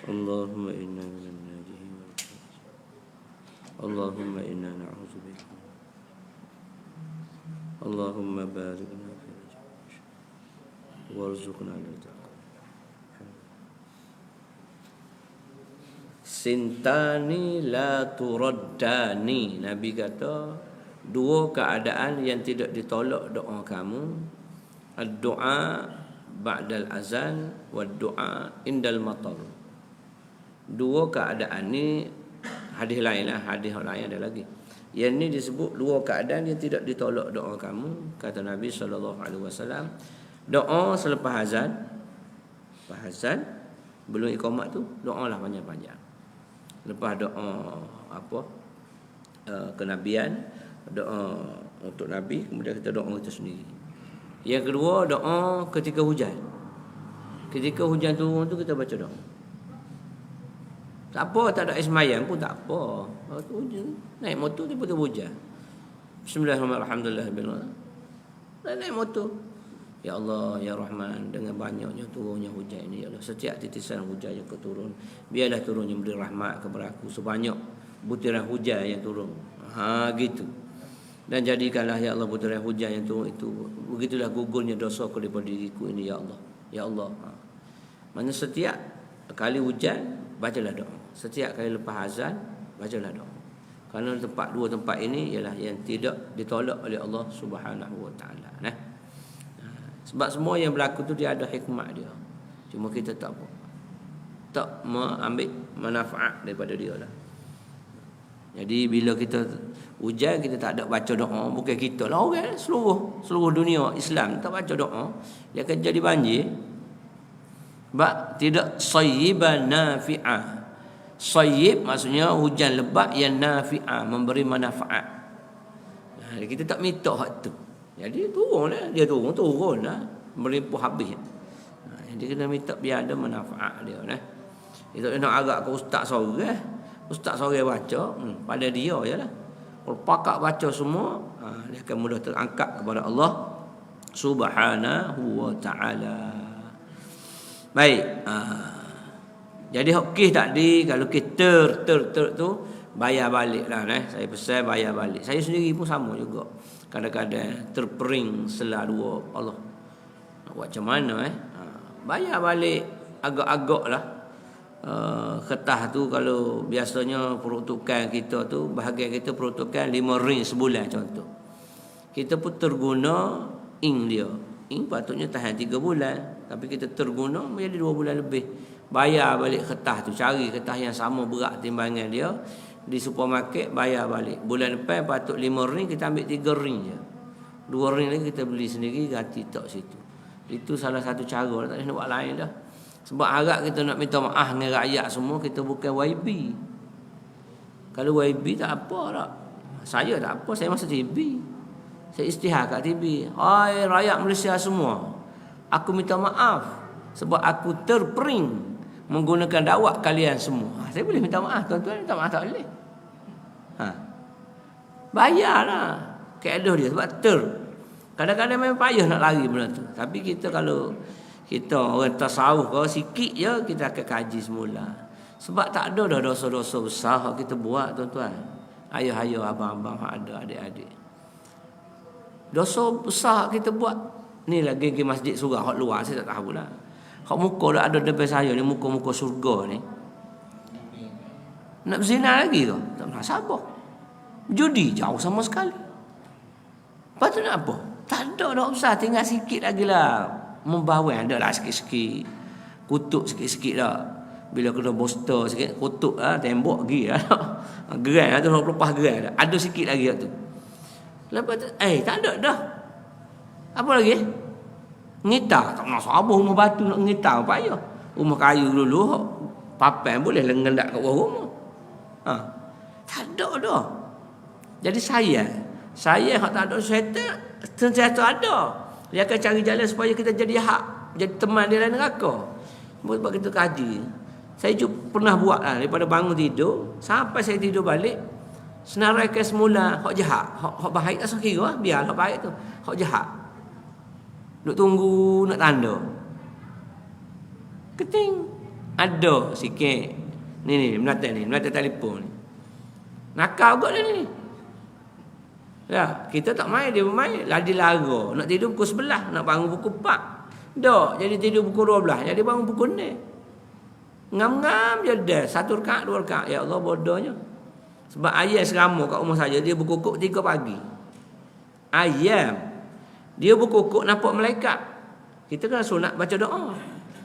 Speaker 1: اللهم إنا من الناجين اللهم إنا نعوذ بك اللهم بارك لنا في رزقنا وارزقنا التقوى. Sintani la turaddani. Nabi kata dua keadaan yang tidak ditolak doa kamu. Ad-du'a ba'dal azan wa du'a indal matar. Dua keadaan ni hadis lain lah, hadis lain ada lagi. Yang ni disebut dua keadaan yang tidak ditolak doa kamu. Kata Nabi SAW, doa selepas azan, belum iqamat tu doa lah panjang-panjang. Lepas doa kenabian, doa untuk Nabi, kemudian kita doa kita sendiri. Yang kedua, doa ketika hujan. Ketika hujan turun tu kita baca doa. Tak apa, tak ada ismayam pun tak apa. Hujan, naik motor tiba-tiba hujan. Bismillahirrahmanirrahim. Naik motor. Ya Allah, Ya Rahman, dengan banyaknya turunnya hujan ini, Ya Allah, setiap titisan hujan yang turun, biarlah turunnya memberi rahmat kepada aku sebanyak butiran hujan yang turun. Gitu. Dan jadikanlah Ya Allah butiran hujan yang turun itu, begitulah gugurnya dosaku daripada diriku ini, Ya Allah. Ya Allah. Maksudnya setiap kali hujan bacalah doa. Setiap kali lepas azan bacalah doa. Kerana dua tempat ini ialah yang tidak ditolak oleh Allah Subhanahu wa taala. Sebab semua yang berlaku tu dia ada hikmat dia. Cuma kita tak mengambil manfaat daripada dia lah. Jadi bila kita hujan, kita tak ada baca doa, bukan kita lah orang, seluruh dunia Islam tak baca doa, dia akan jadi banjir. Sebab tidak sayyiban nafi'ah. Sayyib maksudnya hujan lebat yang nafi'ah, memberi manfaat. Kita tak minta hak tu. Jadi turunlah, dia turunlah, meripuh habis. Jadi kita minta biar ada manfaat dia nah. Itu nak agak ke ustaz sorang. Ustaz sorang baca, pada dia jelah. Kalau pakak baca semua, dia akan mudah terangkat kepada Allah Subhanahu wa taala. Baik. Jadi hok kes tak di, kalau kes ter tu bayar balik lah. Saya pesan bayar balik. Saya sendiri pun sama juga. Kadang-kadang terpering selah dua. Allah, nak buat macam mana bayar balik agak-agak lah. Kertas tu kalau biasanya peruntukan kita tu, bahagian kita peruntukan 5 ring sebulan contoh. Kita pun terguna ink dia. Ink patutnya tahan 3 bulan, tapi kita terguna menjadi 2 bulan lebih. Bayar balik kertas tu, cari kertas yang sama berat timbangan dia di supermarket, bayar balik. Bulan depan patut 5 ring, kita ambil 3 ring je. 2 ring lagi kita beli sendiri, ganti tok situ. Itu salah satu cara, tak boleh nak buat lain dah. Sebab harap kita nak minta maaf dengan rakyat semua, kita bukan YB. Kalau YB tak apa tak. Saya tak apa, saya masuk TV. Saya istihar kat TV. Hai rakyat Malaysia semua, aku minta maaf sebab aku terpering menggunakan dakwah kalian semua. Saya boleh minta maaf, tuan-tuan minta maaf tak boleh. Bayarlah keadaan dia sebab kadang-kadang memang payah nak lari benda tu. Tapi kita kalau kita orang tasawuf kau sikit je, kita akan kaji semula. Sebab tak ada dah dosa-dosa besar yang kita buat, tuan-tuan. Ayah-ayah, abang-abang ada, adik-adik. Dosa besar kita buat ni lagi ke masjid surah hak luar saya tak tahu lah. Hak muka dah ada depan saya ni, muka-muka surga ni. Nak berzina lagi tu? Tak pernah sabar. Judi jauh sama sekali. Lepas tu nak apa? Tak ada dah besar, tinggal sikit lagi lah. Membawang ada lah sikit-sikit. Kutuk sikit-sikit lah. Bila kena booster sikit, kutuk lah, tembok pergi lah. Gerai lah tu, lepas gerai lah. Ada sikit lagi lah tu. Lepas tu, tak ada dah. Apa lagi? Ngitar. Tak nak sabar rumah batu nak ngitar. Apa payah? Rumah kayu dulu, papan boleh lengendak kat bawah rumah. Tak ada dah. Jadi saya hak tak ada syaitan, sentiasa ada. Dia akan cari jalan supaya kita jadi hak, jadi teman dia dalam neraka. Sebab kita kaji. Saya juga pernah buat lah, daripada bangun tidur sampai saya tidur balik, senaraikan semula hak jahat. Hak baik tak sekira, biar hak baik tu. Hak jahat. Duk tunggu nak tanda. Keting. Ada sikit. Ni melata telefon ni. Nakal kot dia ni. Ya, kita tak main, dia bermain. Ladi lara. Nak tidur pukul 11, nak bangun pukul 4. Dak, jadi tidur pukul 12, jadi bangun pukul 6. Ngam-ngam je dah. 1 rakaat, 2 rakaat. Ya Allah, bodohnya. Sebab ayam serama kat rumah saya, dia berkukuk 3 pagi. Ayam dia berkukuk nampak malaikat. Kita kan sunat baca doa.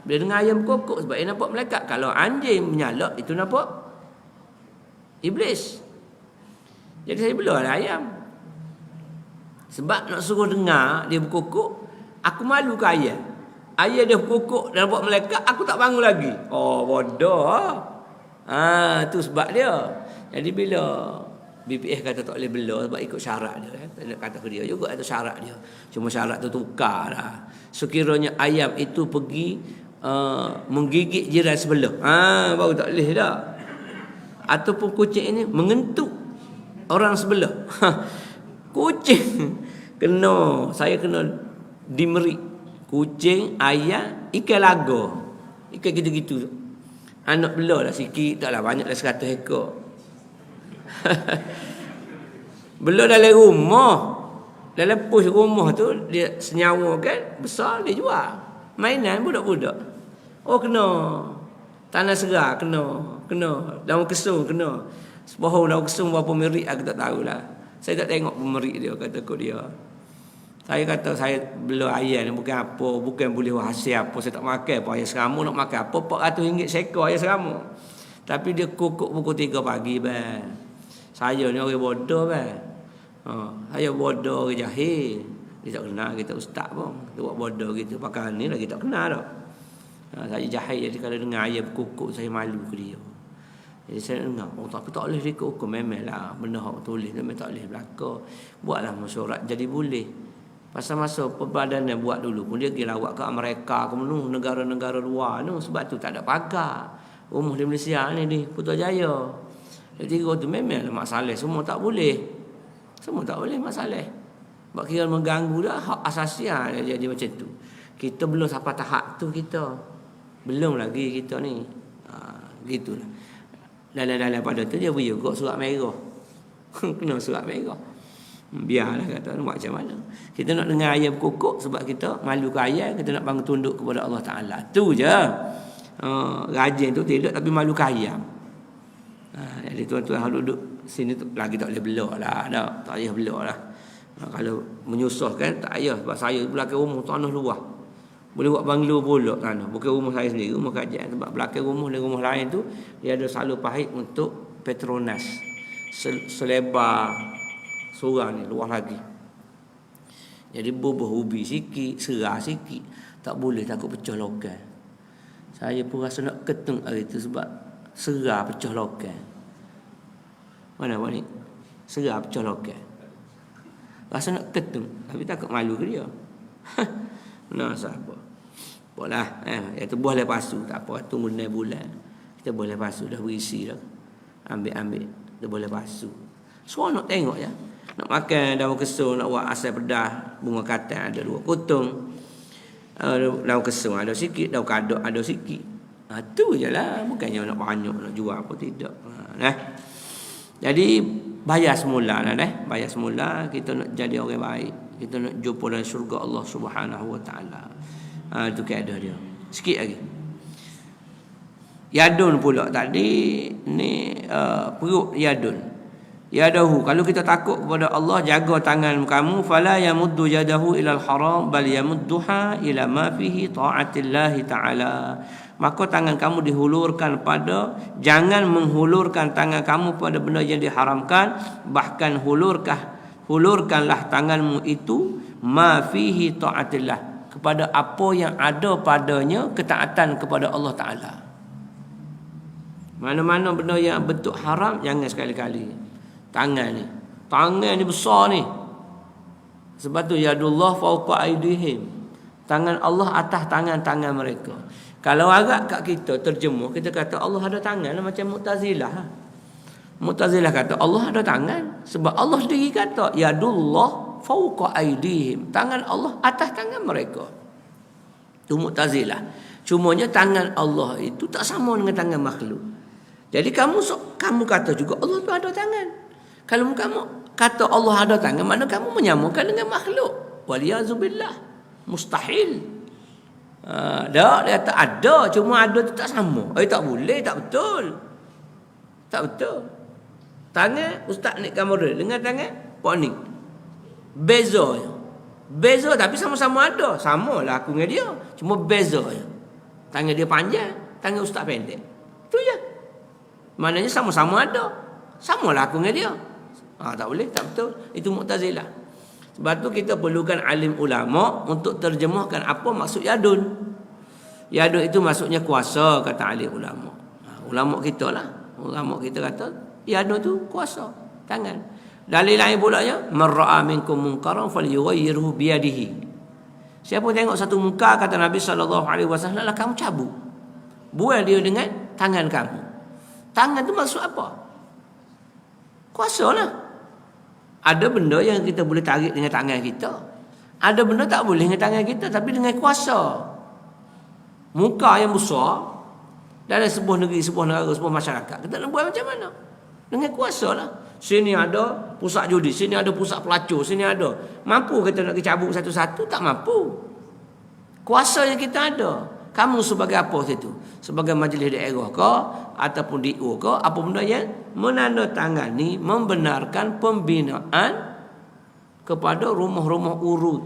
Speaker 1: Bila dengar ayam berkukuk sebab dia nampak malaikat. Kalau anjing menyalak, itu nampak iblis. Jadi saya bela lah ayam. Sebab nak suruh dengar dia berkukuk, aku malu ke ayam. Ayam dia berkukuk dan nampak malaikat, aku tak bangun lagi. Oh, bodoh. Tu sebab dia. Jadi bila BPS kata tak boleh bela sebab ikut syarat dia, nak kata ke dia juga itu syarat dia. Cuma syarat tu tukar lah. Sekiranya ayam itu pergi menggigit jiran sebelah, baru tak boleh dah. Ataupun kucing ini mengentuk orang sebelah. Kucing saya kena dimerik. Kucing, ayam, ikan laga, ikan gitu-gitu. Anak bela lah sikit, taklah banyak lah 100 ekor. Belum dalam rumah, dalam push rumah tu dia senyawa kan besar, dia jual mainan budak-budak. Oh kena tanah serah, kena daun kesung, kena sebuah daun kesung berapa merik aku tak tahulah. Saya tak tengok pemerik dia, kata kau dia. Saya kata saya bela ayam ni bukan apa, bukan boleh hasil apa, saya tak makan apa ayam serama, nak makan apa RM400 seekor ayam serama. Tapi dia kukuk pukul 3 pagi bang. Saya ni orang bodoh kan. Saya bodoh, orang jahil. Dia tak kenal kita ustaz pun. Dia buat bodoh gitu. Pakai ni lagi tak kenal dah. Saya jahil, jadi kalau dengar ayam berkukuk, saya malu ke dia. Jadi saya dengar, tapi tak boleh ikut hukum. Memang lah, benda yang tulis memang tak boleh belakang. Buatlah mesyuarat jadi boleh. Pasal masa perbadanan buat dulu pun dia pergi lawak ke Amerika, ke mana negara-negara luar tu. Sebab tu tak ada pagar. Rumah di Malaysia ni di Putrajaya. Jadi tu memang masalah, semua tak boleh. Semua tak boleh masalah. Sebab kira mengganggu dah hak asasi dia jadi macam tu. Kita belum sampai tahap tu kita. Belum lagi kita ni. Begitulah. Dalam pada tu dia beri juga surat merah. Kena surat merah. Biarlah kata macam mana. Kita nak dengar ayat berkokok sebab kita malu ke ayat, kita nak bangun tunduk kepada Allah Taala. Tu je. Rajin tu tidak tapi malu ke ayam. Jadi tuan-tuan harus duduk sini tu lagi tak boleh belak lah. Tak payah belak lah. Kalau menyusahkan tak payah sebab saya belakang rumah tanah luas. Boleh buat banglo pula tanah. Bukan rumah saya sendiri, rumah kajian. Sebab belakang rumah dan rumah lain tu dia ada salur pahit untuk Petronas. Selebar seorang ni luas lagi. Jadi bubuh ubi sikit, serah sikit. Tak boleh takut pecah lokal. Saya pun rasa nak ketung hari tu sebab serah pecah lokal. Mana awak ni? Serah pecah lokal. Rasa nak ketung tapi takut malu ke dia. Nah, siapa? Boleh. Itu boleh pasu. Tak apa. Tunggu 9 bulan. Kita boleh pasu. Dah berisi dah. Ambil. Kita boleh pasu. Semua nak tengok ya. Nak makan daun kesung. Nak buat asal pedas. Bunga katan ada 2 potong. Daun kesung ada sikit. Daun kadok ada sikit. Tu je lah. Bukannya nak banyak. Nak jual apa tidak. Jadi bayar semula lah. Bayar semula. Kita nak jadi orang baik. Kita nak jumpa dalam syurga Allah Subhanahu Wa Taala. Itu keadaan dia. Sikit lagi. Yadun pula tadi ni perut yadun. Yadahu, kalau kita takut kepada Allah, jaga tangan kamu, fala yamuddu yadahu ilal haram bal yamudduha ila ma fihi ta'atillah taala. Maka tangan kamu dihulurkan pada, jangan menghulurkan tangan kamu pada benda yang diharamkan, bahkan hulurkanlah tanganmu itu ma fihi ta'atillah, kepada apa yang ada padanya ketaatan kepada Allah Taala. Mana-mana benda yang bentuk haram jangan sekali-kali. Tangan ni besar ni. Sebab tu yadullah fawqa aydihim. Tangan Allah atas tangan-tangan mereka. Kalau agak kat kita terjemuh, kita kata Allah ada tangan macam Mu'tazilah. Mu'tazilah kata Allah ada tangan sebab Allah sendiri kata yadullah fawqa aydihim. Tangan Allah atas tangan mereka. Tu Mu'tazilah. Cumanya tangan Allah itu tak sama dengan tangan makhluk. Jadi kamu kata juga Allah tu ada tangan. Kalau kamu kata Allah ada tangan, mana kamu menyamakan dengan makhluk? Waliyazubillah. Mustahil. Dia kata ada, cuma ada tu tak sama. Tak boleh, tak betul. Tak betul. Tangan ustaz ni kamera dengan tangan Pak ni. Beza tapi sama-sama ada. Samalah aku dengan dia, cuma beza je. Tangan dia panjang, tangan ustaz pendek. Tu je. Maknanya sama-sama ada. Samalah aku dengan dia. Tak boleh, tak betul. Itu Mu'tazilah. Sebab tu kita perlukan alim ulama untuk terjemahkan apa maksud yadun. Yadun itu maksudnya kuasa, kata alim ulama. Ulama kita lah. Ulama kita kata yadun tu kuasa, tangan. Dalil lain pulanya, man ra'a minkum munkaran falyughayyirhu biyadihi. Siapa tengok satu munkar, kata Nabi SAW, lah kamu cabut. Buang dia dengan tangan kamu. Tangan tu maksud apa? Kuasa lah. Ada benda yang kita boleh tarik dengan tangan kita. Ada benda tak boleh dengan tangan kita, tapi dengan kuasa. Muka yang besar dalam sebuah negeri, sebuah negara, sebuah masyarakat, kita nak buat macam mana? Dengan kuasa lah. Sini ada pusat judi, sini ada pusat pelacur, sini ada. Mampu kita nak cabut satu-satu? Tak mampu. Kuasa yang kita ada. Kamu sebagai apa situ? Sebagai majlis daerah ke ataupun DO ke, apa benda yang menandatangani membenarkan pembinaan kepada rumah-rumah urut,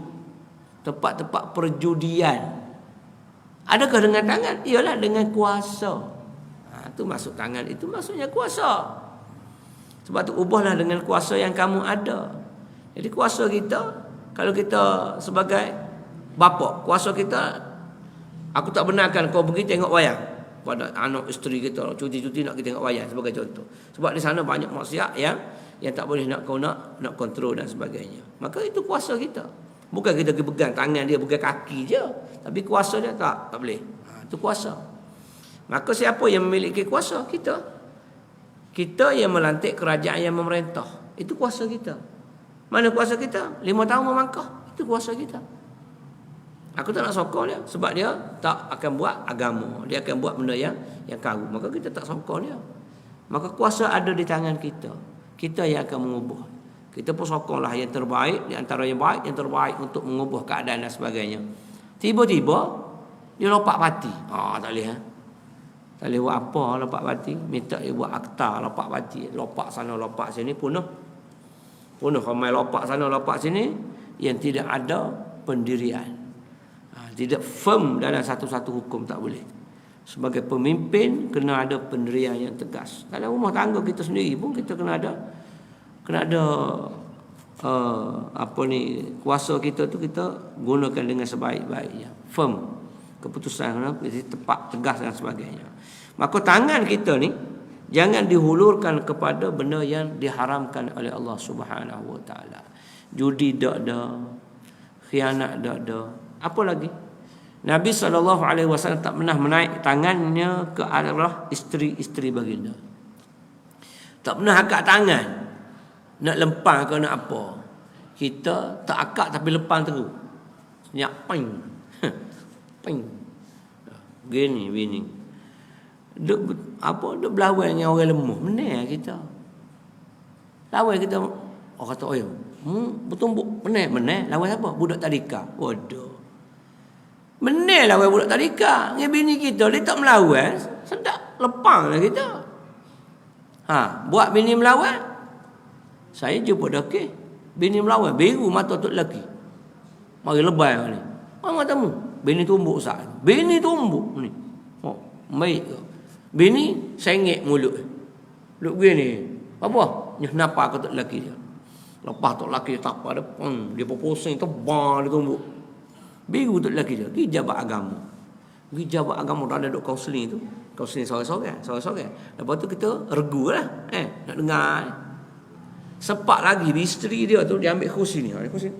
Speaker 1: tempat-tempat perjudian. Adakah dengan tangan? Iyalah dengan kuasa. Itu maksud tangan, itu maksudnya kuasa. Sebab tu ubahlah dengan kuasa yang kamu ada. Jadi kuasa kita, kalau kita sebagai bapa, kuasa kita, aku tak benarkan kau pergi tengok wayang pada anak isteri kita, cuti-cuti nak pergi tengok wayang sebagai contoh. Sebab di sana banyak maksiat yang tak boleh nak kontrol dan sebagainya. Maka itu kuasa kita. Bukan kita pergi pegang tangan dia, pegang kaki je, tapi kuasa dia tak boleh. Itu kuasa. Maka siapa yang memiliki kuasa? Kita. Kita yang melantik kerajaan yang memerintah. Itu kuasa kita. Mana kuasa kita? 5 tahun memangkah. Itu kuasa kita. Aku tak nak sokong dia sebab dia tak akan buat agama. Dia akan buat benda yang karut. Maka kita tak sokong dia. Maka kuasa ada di tangan kita. Kita yang akan mengubah. Kita pun sokonglah yang terbaik di antara yang baik, yang terbaik untuk mengubah keadaan dan sebagainya. Tiba-tiba dia lompat parti. Tak boleh Tak boleh buat apa lompat parti. Minta dia buat akta lompat parti. Lompat sana lompat sini penuh. Ramai lompat sana lompat sini yang tidak ada pendirian. Tidak firm dalam satu-satu hukum, tak boleh. Sebagai pemimpin kena ada pendirian yang tegas. Dalam rumah tangga kita sendiri pun kita kena ada kuasa kita tu kita gunakan dengan sebaik-baiknya. Firm. Keputusan tepat, tegas dan sebagainya. Maka tangan kita ni jangan dihulurkan kepada benda yang diharamkan oleh Allah Subhanahu Wa Taala. Judi tak ada, khianat tak ada. Apa lagi? Nabi SAW tak pernah menaik tangannya ke arah isteri-isteri baginda. Tak pernah angkat tangan nak lempang ke nak apa. Kita tak akak tapi lempang terus. Senyap ping. Ping. Gini bini. Duk berlawan dengan orang lemah. Menang kita. Lawan kita orang kata bertumbuk menang. Lawan siapa? Budak tadika. Waduh. Menang lawan budak tadika. Dengan bini kita dia tak melawan, sedap lepang lah kita. Buat bini melawan. Saya jumpa doktor. Bini melawan, biru mata tok lelaki. Mari lebay ni. Mana tamu? Bini tumbuk sat. Bini tumbuk ni. Baik ke? Bini sengit mulut. Duk gini. Apa? Nyah napa ke tok lelaki dia. Lepas tok lelaki tak apa depan. Dia berpusing tebal dia tumbuk. Biru tok lelaki dia. Pergi jabat agama. Dah ada duk kaunseling tu. Kaunseling sorang-sorang. Lepas tu kita regu lah. Nak dengar. Sepak lagi isteri dia tu dia ambil kursi ni. Kursi.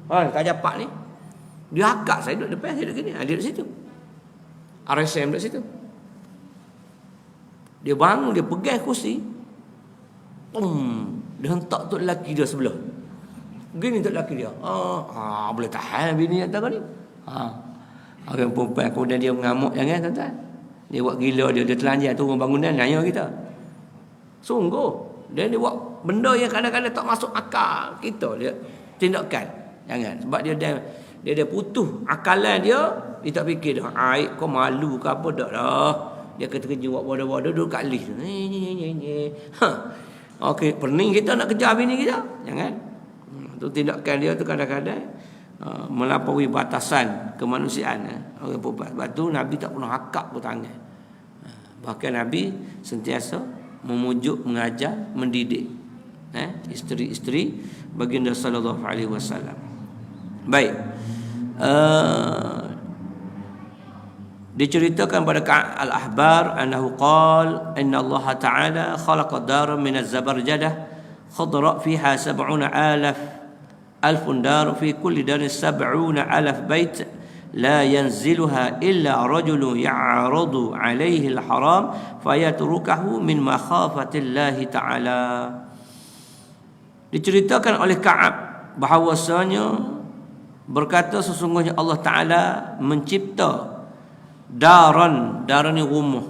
Speaker 1: Kajapak ni. Dia akak saya duduk depan, saya duduk gini. Dia duduk situ. RSM duduk situ. Dia bangun, dia pegang kursi. Dia hentak tok lelaki dia sebelah. Gini tok lelaki dia. Boleh tahan bini antara ni. Orang perempuan kemudian dia mengamuk jangan tuan-tuan. Dia buat gila dia telanjang turun bangunan nanya kita. Sungguh. Dia buat benda yang kadang-kadang tak masuk akal kita dia tindakan. Jangan sebab dia putus akalan dia tak fikir dah. Kau malu ke apa dak dah. Dia kerja buat bodoh-bodoh duduk kat lift. Okey, pening kita nak kejar bini kita. Jangan. Tu tindakan dia tu kadang-kadang melampaui batasan kemanusiaan orang perempuan. Sebab tu Nabi tak pernah hakak pun tangan. Bahkan Nabi sentiasa memujuk, mengajar, mendidik isteri-isteri baginda sallallahu alaihi wasallam. Baik. Diceritakan pada Ka'ab al-Ahbar annahu qala inna Allah ta'ala khalaqa daran min az-zabarjadah khadra fiha 70,000 dar fi kulli darin 70,000 bait la yanziluha illa rajulun ya'radu 'alaihi al-haram fayatrukahu min makhafatillahi ta'ala. Diceritakan oleh Ka'ab bahawasanya berkata sesungguhnya Allah Ta'ala mencipta daran ni rumah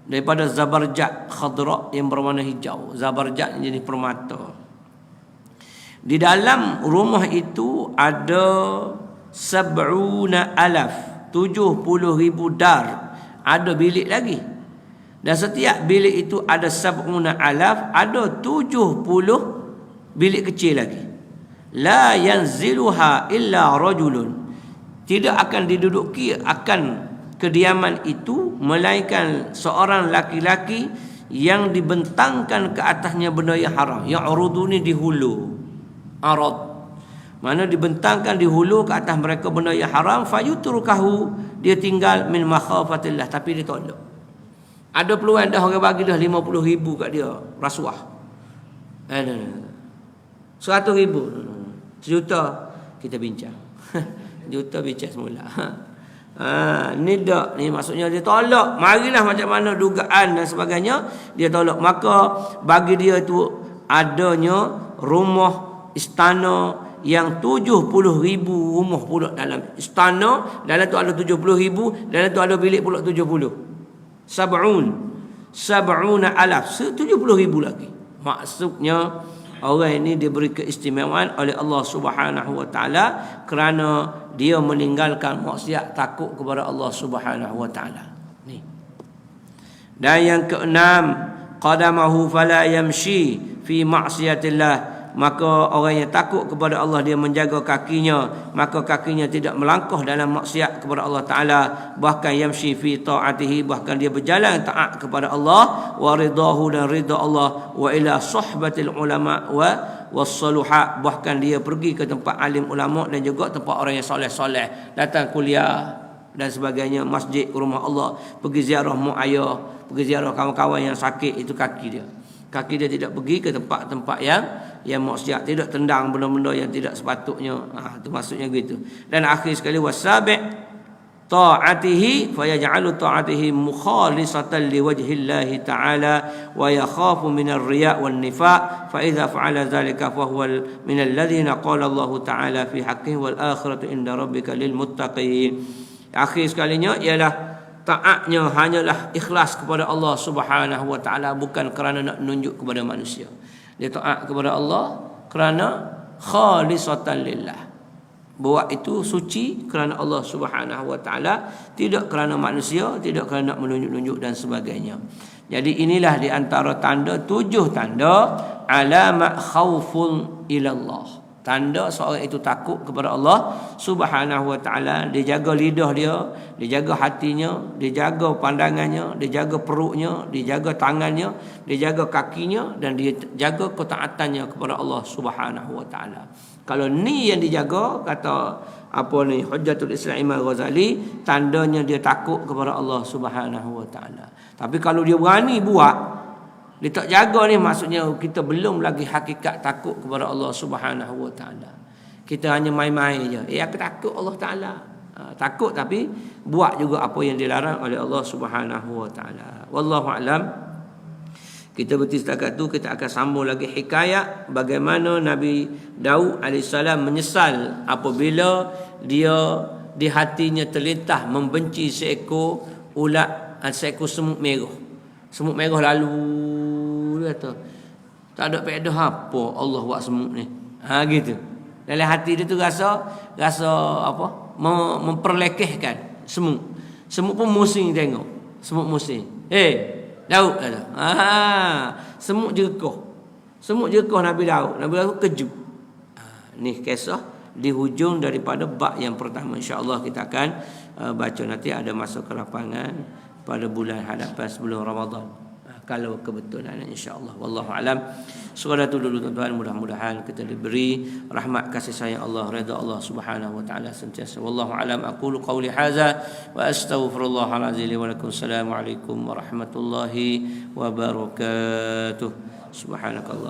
Speaker 1: daripada zabarjad khadra yang berwarna hijau. Zabarjad yang jenis permata. Di dalam rumah itu ada 70,000 dar. Ada bilik lagi. Dan setiap bilik itu ada 70,000, ada 70 bilik kecil lagi. La yanziluha illa rajulun. Tidak akan diduduki akan kediaman itu melainkan seorang laki-laki yang dibentangkan ke atasnya benda yang haram. Yang urudu ni di hulu. Arad. Mana dibentangkan di hulu ke atas mereka benda yang haram, fayutrukahu, dia tinggal min makhafatillah, tapi dia tolak. Ada peluang dah orang bagi dah 50,000 kat dia rasuah. 100,000. 1 juta kita bincang. Juta bincang semula. Ni dak ni maksudnya dia tolak. Marilah macam mana dugaan dan sebagainya dia tolak. Maka bagi dia itu adanya rumah istana yang 70,000 rumah pula dalam istana. Dalam tu ada 70,000, dalam tu ada bilik pula 70. Sab'una alaf, 70,000 lagi. Maksudnya orang ini diberi keistimewaan oleh Allah Subhanahu wa taala kerana dia meninggalkan maksiat, takut kepada Allah Subhanahu wa taala. Ni. Dan yang keenam, qadamahu fala yamshi fi ma'siyatillah, maka orang yang takut kepada Allah dia menjaga kakinya, maka kakinya tidak melangkah dalam maksiat kepada Allah Ta'ala, bahkan yamshi fi ta'atihi, bahkan dia berjalan taat kepada Allah, wa ridahu, dan ridha Allah, wa ila sohbatil ulama wa wassaluha, bahkan dia pergi ke tempat alim ulama dan juga tempat orang yang soleh-soleh, datang kuliah dan sebagainya, masjid, rumah Allah, pergi ziarah mak ayah, pergi ziarah kawan-kawan yang sakit, itu kaki dia. Kaki dia tidak pergi ke tempat-tempat yang maksiat, tidak tendang benda-benda yang tidak sepatutnya. Itu maksudnya gitu. Dan akhir sekali, wasabi' ta'atihi fayaj'alu ta'atihi mukhalisatan liwajhillahi ta'ala wa yakhafu minar riya' wan nifaq, fa idza fa'ala dhalika fa huwa minal ladzina qala Allah ta'ala fi haqqihi wal akhiratu inda rabbika lil muttaqin. Akhir sekalinya ialah taatnya hanyalah ikhlas kepada Allah Subhanahu wa taala, bukan kerana nak menunjuk kepada manusia. Dia taat kepada Allah kerana khalisatan lillah. Buat itu suci kerana Allah Subhanahu wa taala, tidak kerana manusia, tidak kerana nak menunjuk-nunjuk dan sebagainya. Jadi inilah di antara tanda, 7 tanda alamat khaufun ilallah. Tanda seorang itu takut kepada Allah Subhanahu wa taala. Dia jaga lidah dia jaga hatinya, dia jaga pandangannya, dia jaga perutnya, dia jaga tangannya, dia jaga kakinya, dan dia jaga ketaatannya kepada Allah Subhanahu wa taala. Kalau ni yang dijaga, kata Hujjatul Islam Imam Ghazali, tandanya dia takut kepada Allah Subhanahu wa taala. Tapi kalau dia berani buat, dia tak jaga ni, maksudnya kita belum lagi hakikat takut kepada Allah Subhanahu wa taala. Kita hanya main-main je. Aku takut Allah Taala. Takut tapi buat juga apa yang dilarang oleh Allah Subhanahu wa taala. Wallahu alam. Kita berhenti setakat tu, kita akan sambung lagi hikayat bagaimana Nabi Daud AS menyesal apabila dia di hatinya terlintas membenci seekor ulat, seekor semut merah. Semut merah lalu, dia kata, tak ada faedah apa Allah buat semut ni. Gitu. Dalam hati dia tu rasa apa? Memperlekehkan semut. Semut pun musing tengok. Semut musing. Daud kata. Semut jerkah. Semut jerkah Nabi Daud. Nabi Daud kejut. Ni kisah di hujung daripada bab yang pertama. InsyaAllah kita akan baca nanti, ada masa ke lapangan pada bulan hadapan sebelum Ramadan, kalau kebetulan, insya-Allah. Wallahu alam. Sekadar itu dulu tuan-tuan, mudah-mudahan kita diberi rahmat kasih sayang Allah, redha Allah Subhanahu wa taala sentiasa. Wallahu alam. Aqulu qawli hadza wa astaghfirullahal azim wa lakum. Assalamualaikum warahmatullahi wabarakatuh. Subhanakallah.